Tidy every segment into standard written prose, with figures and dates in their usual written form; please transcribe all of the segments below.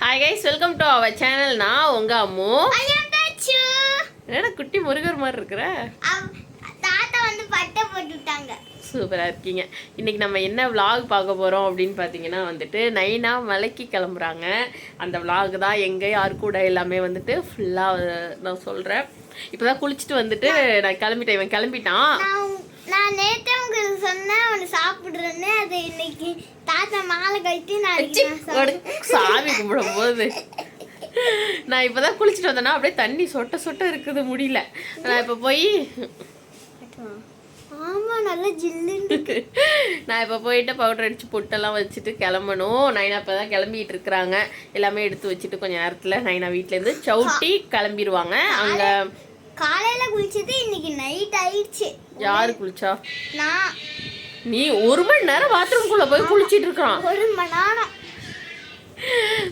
Hi guys, welcome to our channel. நான் உங்க அம்மு. என்ன குட்டி முருகர் மாதிரி இருக்கற? தாத்தா வந்து பட்டை போட்டுட்டாங்க. சூப்பரா இருக்கீங்க. இன்னைக்கு நம்ம என்ன vlog பார்க்க போறோம் அப்படினு பாத்தீங்கன்னா வந்துட்டு நைனா மலைக்கு கிளம்புறாங்க. அந்த vlog தான் எங்க யார் கூட எல்லாமே வந்துட்டு ஃபுல்லா நான் சொல்றேன். இப்போதான் குளிச்சிட்டு வந்துட்டு நான் கிளம்பிட்டேன். இவன் கிளம்பிட்டான். நான் நேத்து உங்களுக்கு சொன்னேன் அவனை சாப்பிடுறேன்னு. அது இன்னைக்கு தாத்தா மாலை கட்டி நான் சாமி கும்பிடும் போது நான் இப்போதான் குளிச்சுட்டு வந்தேன்னா அப்படியே தண்ணி சொட்ட சொட்ட இருக்குது முடியல. நான் இப்போ போய் ஆமாம் நல்லா ஜில்லுன்னு நான் இப்போ போயிட்டு பவுடர் அடித்து பொட்டெல்லாம் வச்சுட்டு கிளம்பணும். நைனா இப்போ தான் கிளம்பிட்டு இருக்கிறாங்க. எல்லாமே எடுத்து வச்சுட்டு கொஞ்சம் நேரத்தில் நைனா வீட்டிலேருந்து சவுட்டி கிளம்பிடுவாங்க. அங்கே காலையில குளிச்சது இன்னைக்கு நைட் ஆயிடுச்சு. யாரு குளிச்சா? நான். நீ 1 மணி நேரம் பாத்ரூம்குள்ளே போய் குளிச்சிட்டு இருக்கான். 1 மணி நேரம்.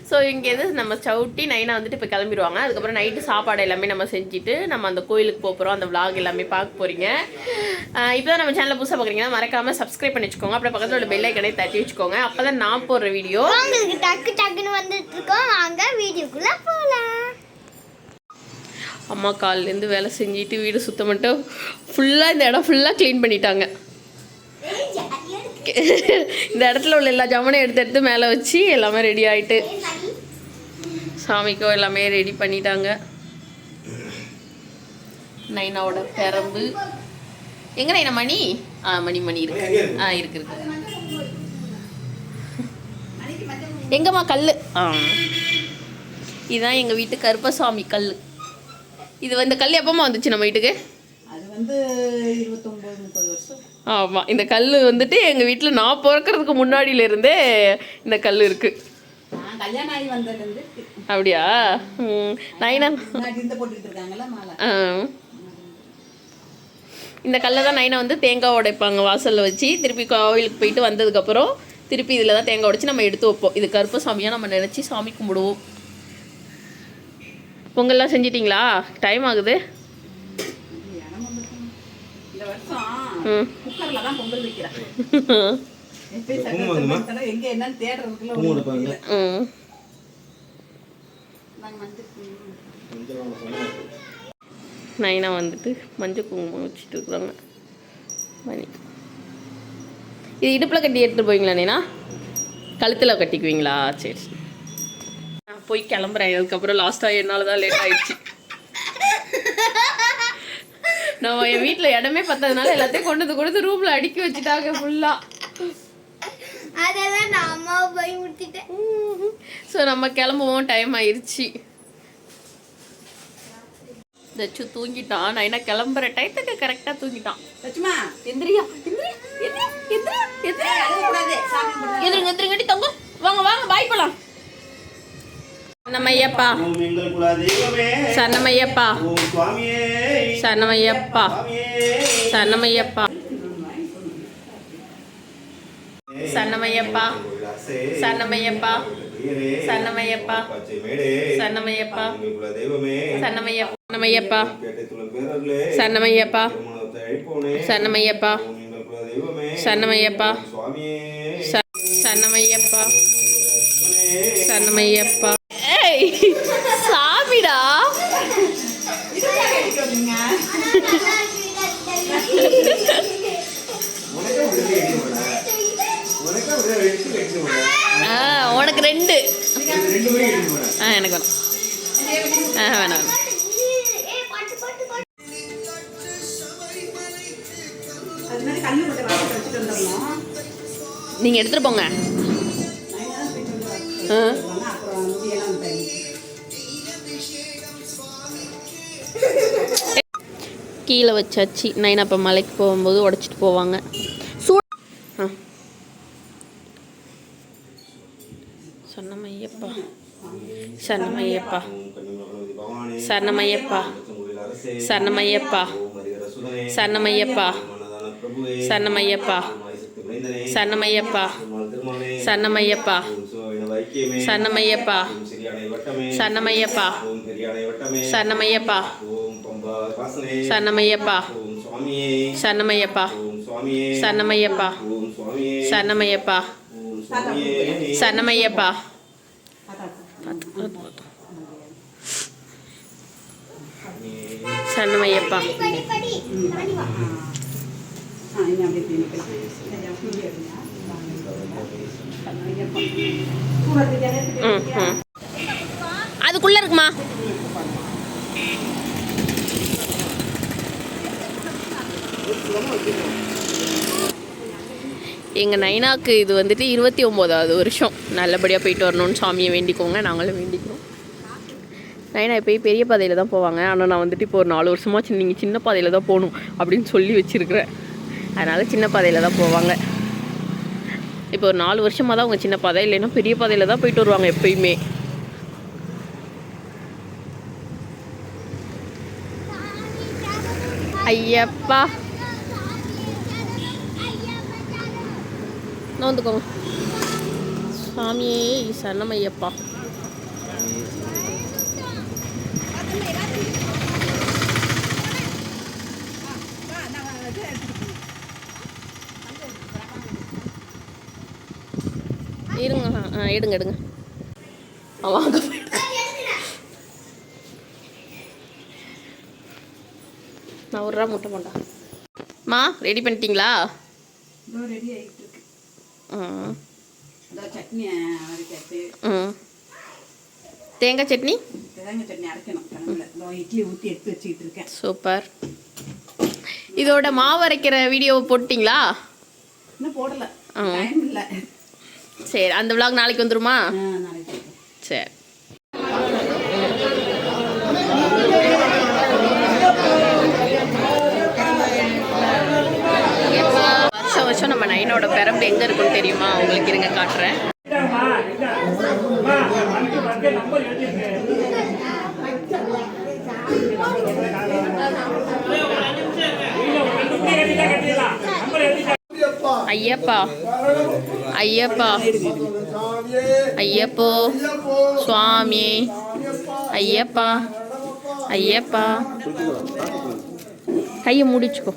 ஸோ இங்கேருந்து நம்ம சவுட்டி நைனா வந்துட்டு இப்போ கிளம்பிடுவாங்க. அதுக்கப்புறம் நைட்டு சாப்பாடு எல்லாமே நம்ம செஞ்சுட்டு நம்ம அந்த கோயிலுக்கு போகிறோம். அந்த விளாக் எல்லாமே பார்க்க போகிறீங்க. இப்போ தான் நம்ம சேனலில் புதுசாக பார்க்குறீங்கன்னா மறக்காமல் சப்ஸ்கிரைப் பண்ணி வச்சுக்கோங்க. அப்புறம் பக்கத்தில் உள்ள பெல் ஐக்கனை தட்டி வச்சுக்கோங்க. அப்போ தான் நான் போடுற வீடியோ உங்களுக்கு டக்கு டக்குன்னு வந்துட்டு இருக்கோம். வாங்க வீடியோக்குள்ளே போகலாம். அம்மா காலிலேருந்து வேலை செஞ்சுட்டு வீடு சுத்தம் பண்ணிட்டு ஃபுல்லாக இந்த இடம் ஃபுல்லாக க்ளீன் பண்ணிட்டாங்க. இந்த இடத்துல உள்ள எல்லா ஜாமானையும் எடுத்து மேலே வச்சு எல்லாமே ரெடி ஆகிட்டு சாமிக்கோ எல்லாமே ரெடி பண்ணிட்டாங்க. நைனாவோட பெரம்பு எங்கே நைனா மணி? மணி இருக்கு. இருக்கு எங்கம்மா கல்? இதுதான் எங்கள் வீட்டு கருப்பசாமி கல். இது வந்து கல் எப்பமா வந்துச்சு நம்ம வீட்டுக்கு? அது வந்து 29-30 வருஷம். ஆமாம், இந்த கல் வந்துட்டு எங்கள் வீட்டில் நான் பிறக்கிறதுக்கு முன்னாடியிலேருந்தே இந்த கல் இருக்குது. கல்யாணம் ஆகி வந்ததுலேருந்து. அப்படியா? நைனா இந்த கல்லை தான் நைனா வந்து தேங்காய் உடைப்பாங்க வாசலில் வச்சு. திருப்பி கோவிலுக்கு போயிட்டு வந்ததுக்கப்புறம் திருப்பி இதில் தான் தேங்காய் உடைச்சி நம்ம எடுத்து வைப்போம். இது கருப்பு சாமியாக நம்ம நினச்சி சாமி கும்பிடுவோம். பொங்கல்லாம் செஞ்சிட்டிங்களா? டைம் ஆகுது. நைனா வந்துட்டு மஞ்சள் குங்குமம் வச்சுட்டு இருக்கிறாங்க. மணி இது இடுப்பில் கட்டி எடுத்துகிட்டு போவீங்களா நைனா? கழுத்தில் கட்டிக்குவீங்களா? சரி சரி. நான் போய் கிளம்புறேன். அதுக்கப்புறம் லாஸ்ட்டாக என்னால் தான் லேட் ஆகிடுச்சு. நம்ம என் வீட்டில் இடமே பத்ததுனால எல்லாத்தையும் கொண்டு கொடுத்து ரூமில் அடுக்கி வச்சுட்டாங்க ஃபுல்லாக. அதெல்லாம் நான் அம்மாவை போய் முடிச்சிட்டேன். ஸோ நம்ம கிளம்புவோம். டைம் ஆயிடுச்சு. தச்சு தூங்கிட்டான். நான் என்ன கிளம்புற டயத்துக்கு கரெக்டாக தூங்கிட்டான். லட்சுமா எந்திரியா எந்திரிங்கடி தங்கம். வாங்க வாங்க பாய் போலாம். சரணமையப்பா சரணமையப்பா சரணமையப்பா சரணமையப்பா சரணமையப்பா சரணமையப்பா சரணமையப்பா சரணமையப்பா சரணமையப்பா சரணமையப்பா சரணமையப்பா சரணமையப்பா சரணமையப்பா சரணமையப்பா. ஏய் சாமிடா. உனக்கு 2. எனக்கு வேணும். வேணாம். நீங்கள் எடுத்துகிட்டு போங்க. கீழே வச்சாச்சு. நைனா இப்போ மலைக்கு போகும்போது உடச்சிட்டு போவாங்க. சரணமையப்பா சரணமையப்பா சரணமையப்பா சரணமையப்பா சரணமையப்பா சரணமையப்பா சரணமையப்பா சரணமையப்பா சரணமையப்பா சரணமையப்பா சரணமையப்பா சரணமையப்பா சரணமையப்பா சரணமையப்பா சரணமையப்பா சரணமையப்பா சன்னமையப்பா. படி படி நானி வா. இனி அப்படியே திரும்பி வீடியோ எடுங்க. அதுக்குள்ள இருக்குமா? எங்கள் நைனாக்கு இது வந்துட்டு 29வது வருஷம். நல்லபடியாக போயிட்டு வரணும்னு சாமியை வேண்டிக்கோங்க, நாங்களும் வேண்டிக்கிறோம். நைனா எப்போயும் பெரிய பாதையில் தான் போவாங்க. ஆனால் நான் வந்துட்டு இப்போ ஒரு 4 வருஷமாக நீங்கள் சின்ன பாதையில் தான் போகணும் அப்படின்னு சொல்லி வச்சுருக்கிறேன். அதனால் சின்ன பாதையில் தான் போவாங்க. இப்போ ஒரு 4 வருஷமாக தான் அவங்க சின்ன பாதை, இல்லைன்னா பெரிய பாதையில் தான் போயிட்டு வருவாங்க எப்பயுமே. ஐயப்பா நோந்துக்கோங்க. சாமியே சரணமையப்பா. இருங்க. எடுங்க எடுங்க. வாங்க நான் ஒரு ரூபா முட்டை மாட்டா. மா ரெடி பண்ணிட்டீங்களா? ரெடி ஆகிட்டு இருக்கு. ம் சட்னி அரைக்காச்சு. தேங்காய் சட்னி, தேங்காய் சட்னி அரைக்கணும். கணக்கில் இட்லி ஊற்றி எடுத்து வச்சுக்கிட்டு இருக்கேன். சூப்பர். இதோட மாவு அரைக்கிற வீடியோ போட்டிங்களா? இன்னும் போடலை, டைம் இல்லை. சரி, அந்த விளாக் நாளைக்கு வந்துருமா? நாளைக்கு. சரி. வருஷம் வருஷம் நம்ம நைனோட பெரம்பு எங்கே இருக்குன்னு தெரியுமா உங்களுக்கு? இருங்க காட்டுறேன். ஐயப்பா ஐயப்பா ஐயப்போ சுவாமி ஐயப்பா ஐயப்பா. கையை முடிச்சுக்கோ.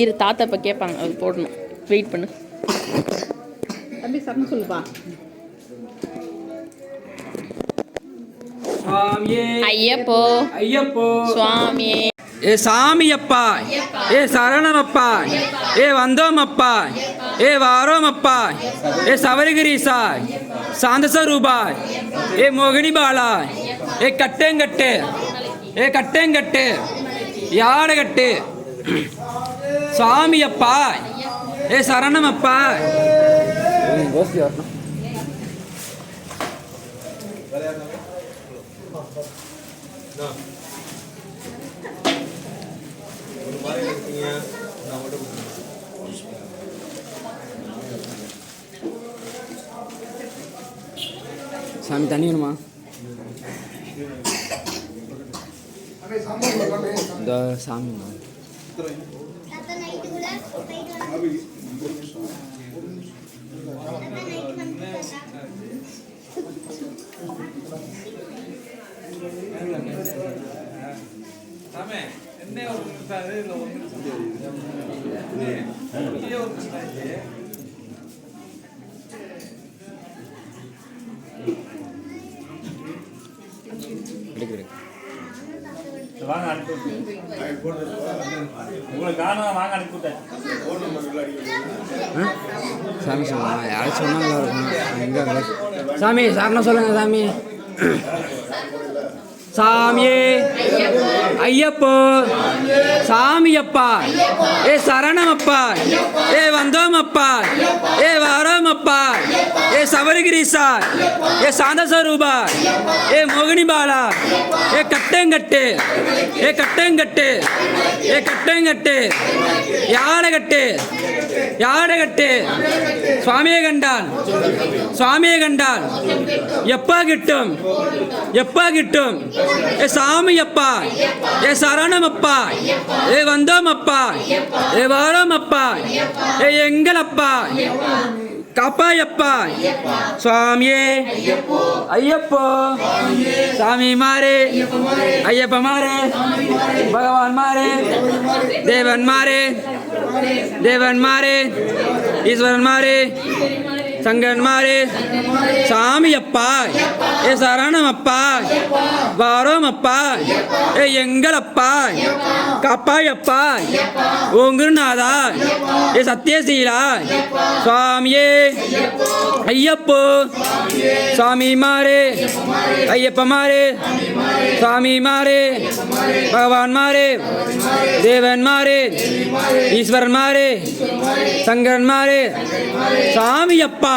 இரு, தாத்தா இப்போ கேட்பாங்க, அது போடணும். வெயிட் பண்ணு தம்பி, சரணம் சொல்லுப்பா. ஐயப்போ ஐயப்போ சுவாமியே. ஏ சாமியப்பா, ஏ சரணமப்பா, ஏ வந்தோமப்பா, ஏ வாரோமப்பா, ஏ சபரிகிரீசா, சாந்தஸ்வரூபா, ஏ மோகினி பாலா, ஏ கட்டேங்கட்டு, ஏ கட்டேங்கட்டு, யாடகட்டு, சுவாமியப்பா, ஏ சரணமப்பா. சாமி தண்ணி வேணுமா? இந்த சாமி தாத்தா நைட்டுக்குள்ள வாங்க அனுப்பி உங்களுக்கு காணும். வாங்க அனுப்பிவிட்டேன். சாமி சொல்லுங்க, யாரும் சொன்னாங்களா இருக்கும் எங்க? சாமி சாரணம் சொல்லுங்க. சாமி சாமியே ஐயப்போ சாமியப்பா, ஏ சரணமப்பா, ஏ வந்தோமப்பா, ஏ வாரோமப்பா, ஏ சபரிகிரீசா, ஏ சாந்தஸ்வரூபா, ஏ மோகினி பாலா, ஏ கட்டேங்கட்டு, ஏ கட்டேங்கட்டு, ஏ கட்டேங்கட்டு, யாடகட்டு, யாடகட்டு, சுவாமியே கண்டான், சுவாமியே கண்டான். எப்பா கிட்டும், எப்பா கிட்டும். ஏ சாமியப்பா, ஏ சரணமப்பா, ஏ வந்தோமப்பா, ஏ வாரோமப்பா, ஏ எங்களப்பா, காப்பாயப்பா, சுவாமியே ஐயப்போ, சாமி மாறே, ஐயப்ப மாறே, பகவான் மாறே, தேவன் மாறே, தேவன் மாறே, ஈஸ்வரன்மாரே சங்கரன்மாரே சாமி அப்பா ஏ சரணம் அப்பா வாரோம் அப்பா ஏ எங்கள் அப்பா காப்பாயப்பா ஓம் குருநாதா ஏ சத்யசீலா சுவாமியே ஐயப்போ சுவாமி மாரே ஐயப்ப மாரே சுவாமி மாரே பகவான் மாரே தேவன் மாரே ஈஸ்வரன் மாரே சங்கரன் மாரே சாமி அப்பா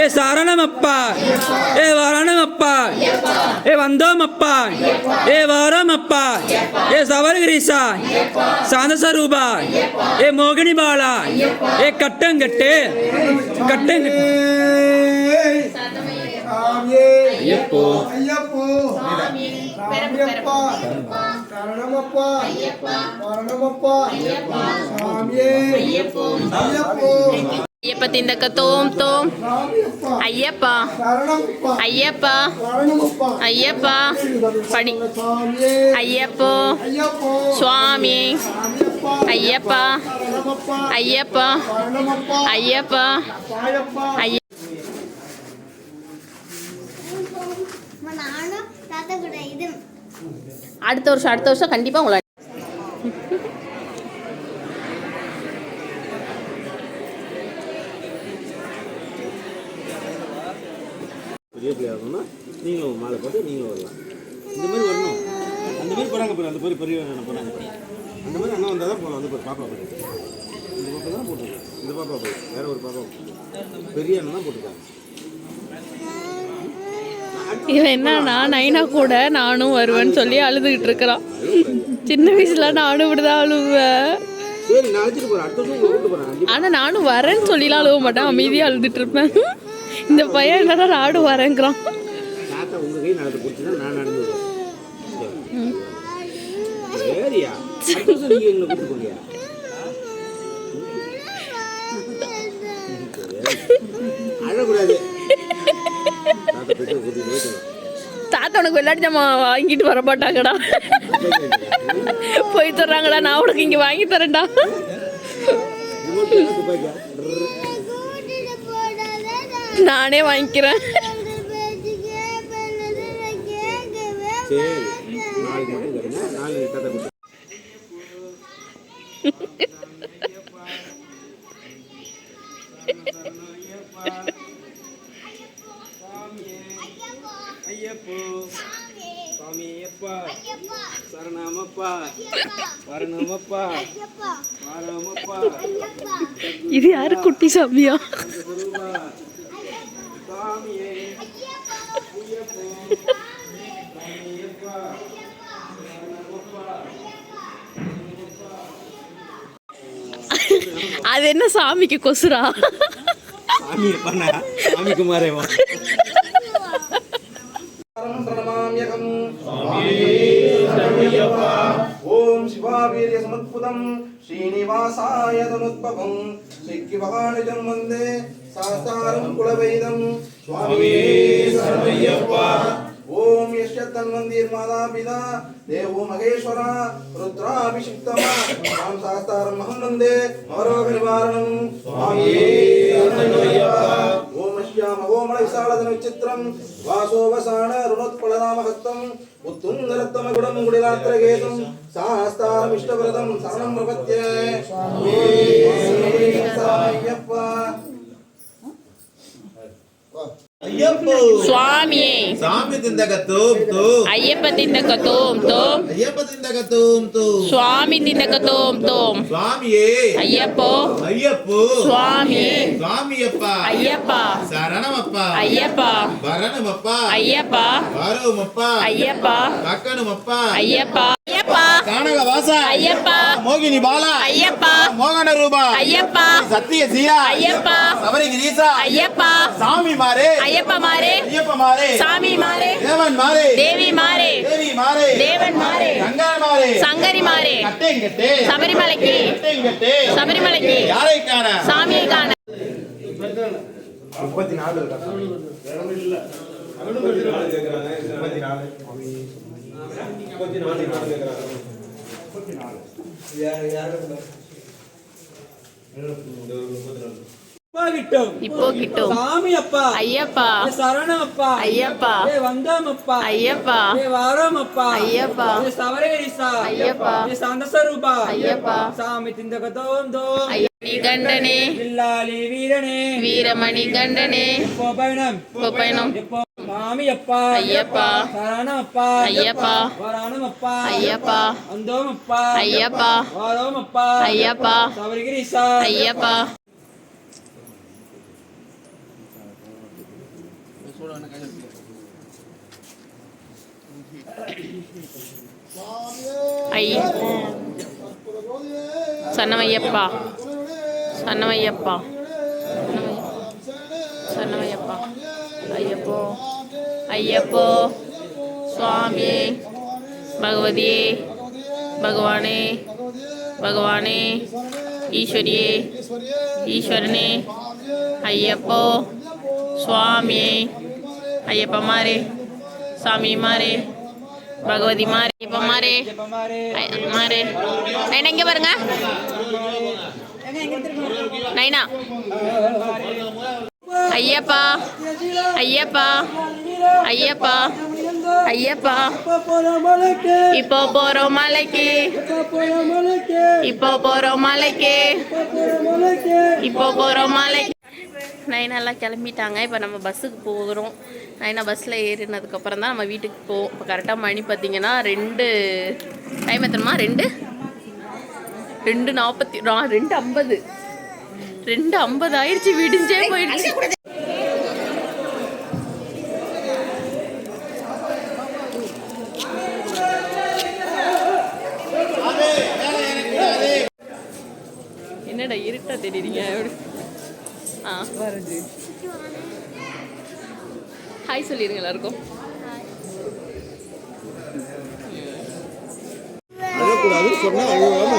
ஏ சரணம் அப்பா ஏ வரணம் அப்பா ஏ வந்தோம் அப்பா ஏ வாரம் அப்பா ஏ சவரகிரீசா சாந்த சரூபா ஏ மோகினி பாலா ஏ கட்டங்கட்டு கட்டங்கட்டு ஐயப்போ ஐயப்போ சாமியப்பா சரணமப்பா வரணமப்பா சாமியே ஐயப்போ ஐயப்ப திண்டக்க தோம் தோம் ஐயப்பா ஐயப்பா ஐயப்பா படி ஐயப்போ சுவாமி ஐயப்பா ஐயப்பா ஐயப்பா நானும் தாத்தா கூட இது அடுத்த வருஷம் கண்டிப்பா உங்களை பெரிய பிள்ளையா இருக்கணும்னா நீங்களும் மாலை போட்டு நீங்களும் வரலாம் இந்த மாதிரி வரணும் அந்த மாதிரி போகிறாங்க பாரு அந்த மாதிரி பெரிய போகிறாங்க அந்த மாதிரி அண்ணா வந்தால் தான் போகலாம் அந்த பாரு பாப்பா போட்டு இந்த பாப்பா தான் போட்டுருக்காங்க இந்த பாப்பா போய் வேற ஒரு பாப்பா பெரிய அண்ணன் தான் போட்டுருக்காங்க இவன் என்னன்னா நைனா கூட நானும் வருவேன்னு சொல்லி அழுதுகிட்டு இருக்கிறான். சின்ன வயசுல நானும் இப்படிதான் அழுவேன். சரி நான் அழைச்சிட்டு போகிறேன் அடுத்த வருஷம் கூப்பிட்டு போகிறேன். ஆனால் நானும் வரேன்னு சொல்லிலாம் அழுவ மாட்டேன், அமைதியாக அழுதுட்டு இருப்பேன். இந்த பையன் என்னடா நானும் வரேங்கிறான். தாத்தா உங்கள் கை நடந்து போச்சுன்னா நான் நடந்து வருவேன். சரியா அடுத்த வருஷம் நீங்கள் எங்களை கூப்பிட்டு போறியா? அழக்கூடாது. தாத்தா பெட்ரோல் கூட்டிட்டு போயிட்டு தாத்தா உனக்கு விளையாட்டு ஜாமா வாங்கிட்டு வர மாட்டாங்கடா, போய் தர்றாங்கடா, நான் உனக்கு இங்கே வாங்கி தரேன்டா. நானே வாங்கிக்கிறேன். சரி நாளைக்கு மட்டும் கேளுங்க, நாளைக்கு தாத்தா கூப்பிட்டு ஐயப்போ சுவாமி ஐயப்பா சரணமப்பா வரணமப்பா வாரமப்பா இது யாரு குட்டி சாமியா? சாமியே ஐயப்போ சுவாமி ஐயப்பா அது என்ன சாமிக்கு கொசுரா? சாமி பண்ண சாமி குமாரேவா ஓம் சிவாவீரிய சமத்புதம் ஸ்ரீனிவாசாய தனுத்பவம் சிக்கிவகாணிஜம் வந்தே சாஸ்தாரம் குலவைதம் சுவாமியே சரணய்யப்பா. ஓம் யஸ்ய தன்வந்தீர் மாதா பிதா தேவோ மகேஸ்வரா ருத்ராபிஷிக்தமா மாம் சாஸ்தாரம் அஹம் வந்தே மரோக நிவாரணம் சுவாமியே சரணய்யப்பா. ஓம் அஸ்யாம ஓமள விசாலதன விசித்திரம் வாசோவசான ருணோத்பலநாமஹஸ்தம் உத்துங்கரத்தம குடம் குடிராத்திரகேதம் சாஸ்தாரம் இஷ்டவிரதம் சரணம் பிரபத்யே சுவாமியே சரணய்யப்பா. சுவாமியே சாமி திந்தக தோம் தோம் ஐயப்ப திண்டக்க தோம் தோம் ஐயப்ப திந்தக தோம் தோம் சுவாமி திண்டக்க தோம் தோம் சுவாமியே ஐயப்போ ஐயப்போ சுவாமி சுவாமியப்பா ஐயப்பா சரணமப்பா ஐயப்பா வரணமப்பா ஐயப்பா வாரோமப்பா ஐயப்பா கக்கனுமப்பா ஐயப்பா ஐயப்பா கானக வாசா ஐயப்பா மோகினி பாலா ஐயப்பா மோகன ரூபா ஐயப்பா சத்திய சீலா ஐயப்பா சபரிகிரீசா ஐயப்பா சாமி மாரே ஐயப்ப மாரே ஐயப்ப மாரே சாமி மாரே தேவன் மாரே தேவி மாரே தேவி மாரே தேவன் மாரே கங்கா மாரே சங்கரி மாரே கட்டேங்கட்டே சபரிமலைக்கு கட்டேங்கட்டே சபரிமலைக்கு யாரை காண சாமியை காண 34 இருக்கா? 34 யாரு அப்பா கிட்டும் இப்போ கிட்டும் சாமி அப்பா ஐயப்பா ஏ சரணம் அப்பா ஐயப்பா ஏ வந்தோம் அப்பா ஐயப்பா ஏ வாரோம் அப்பா ஐயப்பா ஏ சவரேரிசா ஐயப்பா ஏ சாந்தஸ்வரூபா ஐயப்பா சாமி திந்தகதோம் தோம் ஐயப்பனி கண்டனே வில்லாலி வீரனே வீரமணி கண்டனே எப்போ பயணம் பயணம் எப்போ சாமி அப்பா ஐயப்பா சரணம் அப்பா ஐயப்பா வரானம் அப்பா ஐயப்பா வந்தோம் அப்பா ஐயப்பா வாரோம் அப்பா ஐயப்பா சவரகிரிசா ஐயப்பா சன்னமையப்பா சன்னமையப்பா சன்னமையப்பா ஐயப்போ ஐயப்போ சுவாமி பகவதியே பகவானே பகவானே ஈஸ்வரியே ஈஸ்வரனே ஐயப்போ சுவாமியே ஐயப்பா மாறே சாமி மாறே பகவதி மாறே ஐயப்பா மாறே மாறே நைனா இங்கே பாருங்க நைனா ஐயப்பா ஐயப்பா ஐயப்பா ஐயப்பா இப்போ போறோம் மலைக்கு இப்போ போறோம் மலைக்கு இப்போ போறோம் மலைக்கு நைனாலாம் கிளம்பிட்டாங்க. இப்போ நம்ம பஸ்ஸுக்கு போகிறோம். நைனா பஸ்ஸில் ஏறினதுக்கப்புறம் தான் நம்ம வீட்டுக்கு போவோம். இப்போ கரெக்டாக மணி பார்த்தீங்கன்னா 2 டைம் எத்தனமா 2:50 2:50 ஆயிடுச்சு. விடிஞ்சே போயிடுச்சு. என்னடா இருட்டா தெரியுறீங்க? வருது. ஹாய் சொல்லிடுங்க எல்லாருக்கும். அழக்கூடாது சொன்னா அழுவாம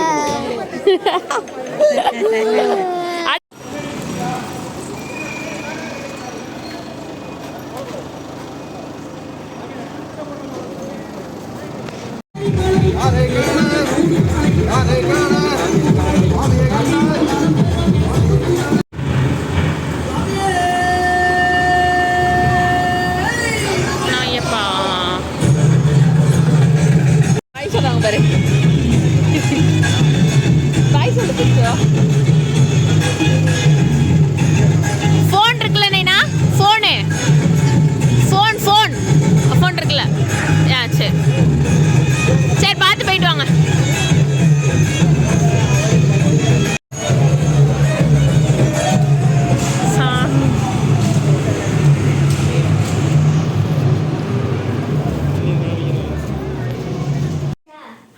இருக்கணும். ஃபோன் இருக்குல்ல நைனா? ஃபோன் இருக்குல்ல? சரி சரி, பார்த்து போயிட்டு வாங்க.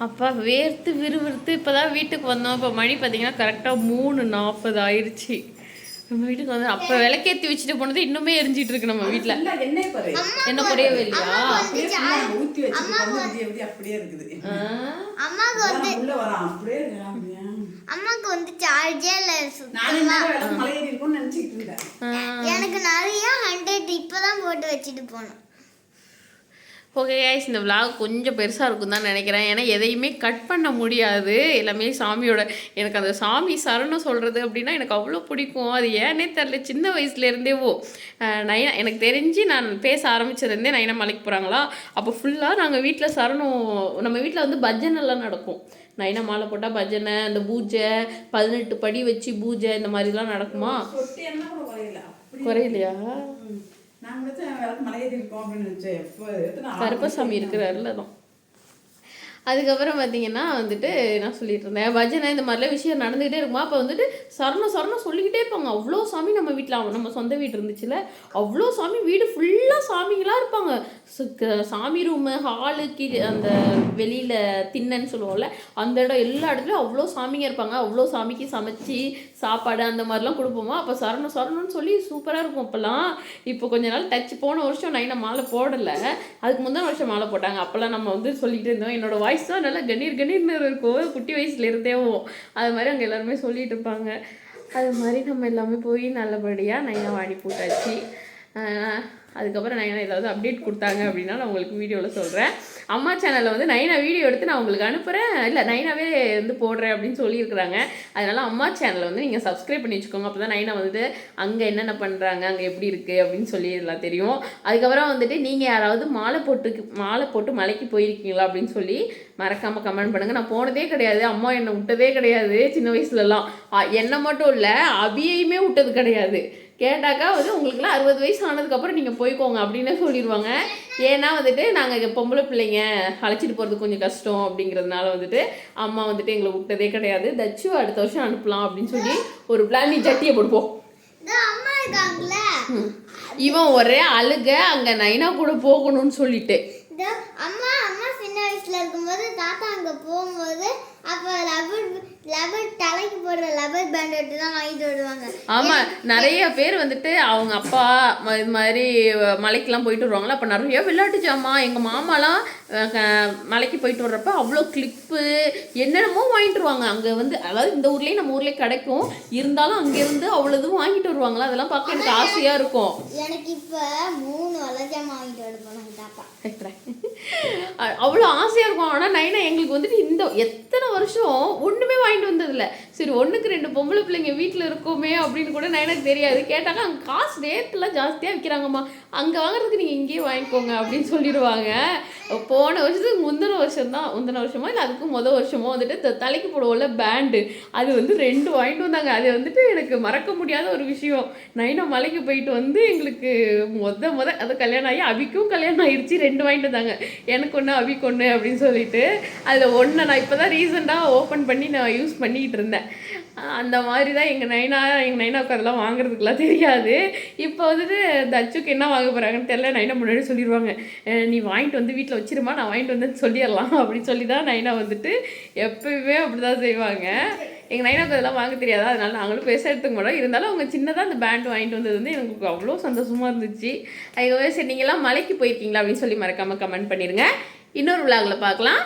அப்பா வேர்த்து விறுவிறுத்து இப்போ தான் வீட்டுக்கு வந்தோம். இப்போ மணி பார்த்தீங்கன்னா கரெக்டாக 3:40 ஆயிடுச்சு. நம்ம வீட்டுக்கு வந்து அப்போ விளக்கேற்றி வச்சுட்டு போனது இன்னுமே எரிஞ்சிட்டு இருக்கு நம்ம வீட்டில். என்ன குறையவே இல்லையா? அப்படியே இருக்குது. அம்மாக்கு வந்து சார்ஜே இல்லை. எனக்கு நிறைய 100 இப்பதான் போட்டு வச்சுட்டு போனோம். ஓகே கைஸ், இந்த vlog கொஞ்சம் பெருசாக இருக்கும் தான் நினைக்கிறேன். ஏன்னா எதையுமே கட் பண்ண முடியாது. எல்லாமே சாமியோட, எனக்கு அந்த சாமி சரணம் சொல்கிறது அப்படின்னா எனக்கு அவ்வளோ பிடிக்கும். அது ஏன்னே தெரில, சின்ன வயசுலேருந்தேவோ. நைனா எனக்கு தெரிஞ்சு நான் பேச ஆரம்பித்ததுலேருந்தே நைனா மலைக்கு போகிறாங்களா, அப்போ ஃபுல்லாக நாங்கள் வீட்டில் சரணம், நம்ம வீட்டில் வந்து பஜனைலாம் நடக்கும். நைனா மாலை போட்டால் பஜனை, அந்த பூஜை 18 படி வச்சு பூஜை, இந்த மாதிரிலாம் நடக்குமா? குறையிலையா? கருப்பசாமி இருக்கிறாருல தான். அதுக்கப்புறம் பார்த்தீங்கன்னா வந்துட்டு நான் சொல்லிட்டு இருந்தேன், பஜனை இந்த மாதிரிலாம் விஷயம் நடந்துகிட்டே இருக்குமா. அப்போ வந்துட்டு சரணம் சொல்லிக்கிட்டே இருப்பாங்க. அவ்வளோ சாமி நம்ம வீட்டில், நம்ம சொந்த வீடு இருந்துச்சுல, அவ்வளோ சாமி, வீடு ஃபுல்லாக சாமிங்களாக இருப்பாங்க. சாமி ரூமு, ஹாலு, அந்த வெளியில் திண்ணன்னு சொல்லுவோம்ல, அந்த இடம் எல்லா இடத்துலையும் அவ்வளோ சாமிங்க இருப்பாங்க. அவ்வளோ சாமிக்கு சமைச்சி சாப்பாடு அந்த மாதிரிலாம் கொடுப்போமா. அப்போ சரணம்னு சொல்லி சூப்பராக இருக்கும் அப்போல்லாம். இப்போ கொஞ்ச நாள் டச், போன வருஷம் நைனா மாலை போடலை, அதுக்கு முந்தின வருஷம் மாலை போட்டாங்க. அப்போல்லாம் நம்ம வந்து சொல்லிகிட்டு இருந்தோம். என்னோட வாய்ஸ் தான் நல்லா கணீர்னு இருக்கும், குட்டி வயசுலேருந்தேவும். அது மாதிரி அங்கே எல்லாருமே சொல்லிட்டு இருப்பாங்க. அது மாதிரி நம்ம எல்லாமே போய் நல்லபடியாக நைனா வாடி போட்டாச்சு. அதுக்கப்புறம் நைனா ஏதாவது அப்டேட் கொடுத்தாங்க அப்படின்னா நான் உங்களுக்கு வீடியோவில் சொல்கிறேன். அம்மா சேனலில் வந்து நைனா வீடியோ எடுத்து நான் உங்களுக்கு அனுப்புகிறேன், இல்லை நைனாவே வந்து போடுறேன் அப்படின்னு சொல்லியிருக்கிறாங்க. அதனால் அம்மா சேனலை வந்து நீங்கள் சப்ஸ்கிரைப் பண்ணி வச்சுக்கோங்க. அப்போ தான் நைனா வந்துட்டு அங்கே என்னென்ன பண்ணுறாங்க, அங்கே எப்படி இருக்குது அப்படின்னு சொல்லி எல்லாம் தெரியும். அதுக்கப்புறம் வந்துட்டு நீங்கள் யாராவது மாலை போட்டு மலைக்கு போயிருக்கீங்களா அப்படின்னு சொல்லி மறக்காமல் கமெண்ட் பண்ணுங்கள். நான் போனதே கிடையாது, அம்மா என்னை விட்டதே கிடையாது சின்ன வயசுலலாம். என்னை மட்டும் இல்லை அபியையுமே விட்டது கிடையாது. கேட்டாக்கா வந்து உங்களுக்குலாம் 60 வயசு ஆனதுக்கப்புறம் நீங்கள் போய்க்கோங்க அப்படின்னு சொல்லிடுவாங்க. ஏன்னா வந்துட்டு நாங்கள் பொம்பளை பிள்ளைங்க அழைச்சிட்டு போகிறது கொஞ்சம் கஷ்டம் அப்படிங்கிறதுனால வந்துட்டு அம்மா வந்துட்டு எங்களை விட்டதே கிடையாது. தச்சு அடுத்த வருஷம் அனுப்பலாம் அப்படின்னு சொல்லி ஒரு பிளான். நீ ஜட்டியை போடுப்போம். அம்மா இருக்காங்கல்ல, இவன் ஒரே அழுக அங்கே நைனா கூட போகணும்னு சொல்லிட்டு. அம்மா சின்ன வயசுல இருக்கும்போது தாத்தா அங்க போகும்போது அப்ப லப்பர் தலைக்கு போடுற லப்பர் பேண்ட் தான் வாங்கிட்டு வருவாங்க. ஆமா, நிறைய பேர் வந்துட்டு அவங்க அப்பா இது மாதிரி மலைக்கெல்லாம் போயிட்டு வருவாங்களா, அப்போ நிறைய விளையாட்டு ஜாமா. எங்கள் மாமாலாம் மலைக்கு போயிட்டு வர்றப்ப அவ்வளோ கிளிப்பு என்னென்னமோ வாங்கிட்டு வருவாங்க. அங்கே வந்து அதாவது இந்த ஊர்லேயே நம்ம ஊர்லேயே கிடைக்கும், இருந்தாலும் அங்கேருந்து அவ்வளோ இதுவும் வாங்கிட்டு வருவாங்களா. அதெல்லாம் பார்க்க எனக்கு ஆசையாக இருக்கும். எனக்கு இப்போ 3 வளஜாமா வாங்கிட்டு வருவாங்க தாத்தா. அவ்வளோ ஆசையாக இருக்கும். ஆனால் நைனா எங்களுக்கு வந்துட்டு இந்த எத்தனை வருஷம் ஒன்றுமே வாங்கிட்டு வந்ததில்லை. சரி 1க்கு 2 பொம்பளை பிள்ளைங்க வீட்டில் இருக்கோமே அப்படின்னு கூட நைனாக்கு தெரியாது. கேட்டாங்க அங்கே காசு ரேட்டெல்லாம் ஜாஸ்தியாக விற்கிறாங்கம்மா, அங்கே வாங்குறதுக்கு நீங்கள் இங்கேயே வாங்கிக்கோங்க அப்படின்னு சொல்லிடுவாங்க. போன வருஷத்துக்கு முந்தின வருஷமோ இல்லை அதுக்கு முதல் வருஷமோ வந்துட்டு தலைக்கு போடுவோம்ல பேண்டு, அது வந்து 2 வாங்கிட்டு வந்தாங்க. அது வந்துட்டு எனக்கு மறக்க முடியாத ஒரு விஷயம். நைனா மலைக்கு போயிட்டு வந்து எங்களுக்கு அது கல்யாணம் ஆகி அபிக்கும் கல்யாணம் ஆயிடுச்சு. 2 வாங்கிட்டு வந்தாங்க, எனக்கு ஒன்று அபிக்கு ஒன்று அப்படின்னு சொல்லிட்டு. அதில் ஒன்று நான் இப்போ தான் ரீசெண்டாக ஓப்பன் பண்ணி நான் யூஸ் பண்ணிக்கிட்டு இருந்தேன். அந்த மாதிரி தான் எங்கள் நைனாவுக்கு அதெல்லாம் வாங்குறதுக்குலாம் தெரியாது. இப்போ வந்துட்டு தச்சுக்கு என்ன வாங்க போகிறாங்கன்னு தெரியல. நைனா முன்னாடி சொல்லிடுவாங்க, நீ வாங்கிட்டு வந்து வீட்டில் வச்சிருமா, நான் வாங்கிட்டு வந்து சொல்லிடலாம் அப்படின்னு சொல்லி தான் நைனா வந்துட்டு எப்பயுமே அப்படி தான் செய்வாங்க. எங்கள் நைனாவுக்கு அதெல்லாம் வாங்க தெரியாதா, அதனால நாங்களும் பேச எடுத்துக்க மாட்டோம். இருந்தாலும் அவங்க சின்னதாக அந்த பேண்ட் வாங்கிட்டு வந்தது வந்து எனக்கு அவ்வளோ சந்தோஷமாக இருந்துச்சு. அதுக்கப்புறம் சரி நீங்கள்லாம் மலைக்கு போயிருக்கீங்களா அப்படின்னு சொல்லி மறக்காமல் கமெண்ட் பண்ணிடுங்க. இன்னொரு விளாகில் பார்க்கலாம்.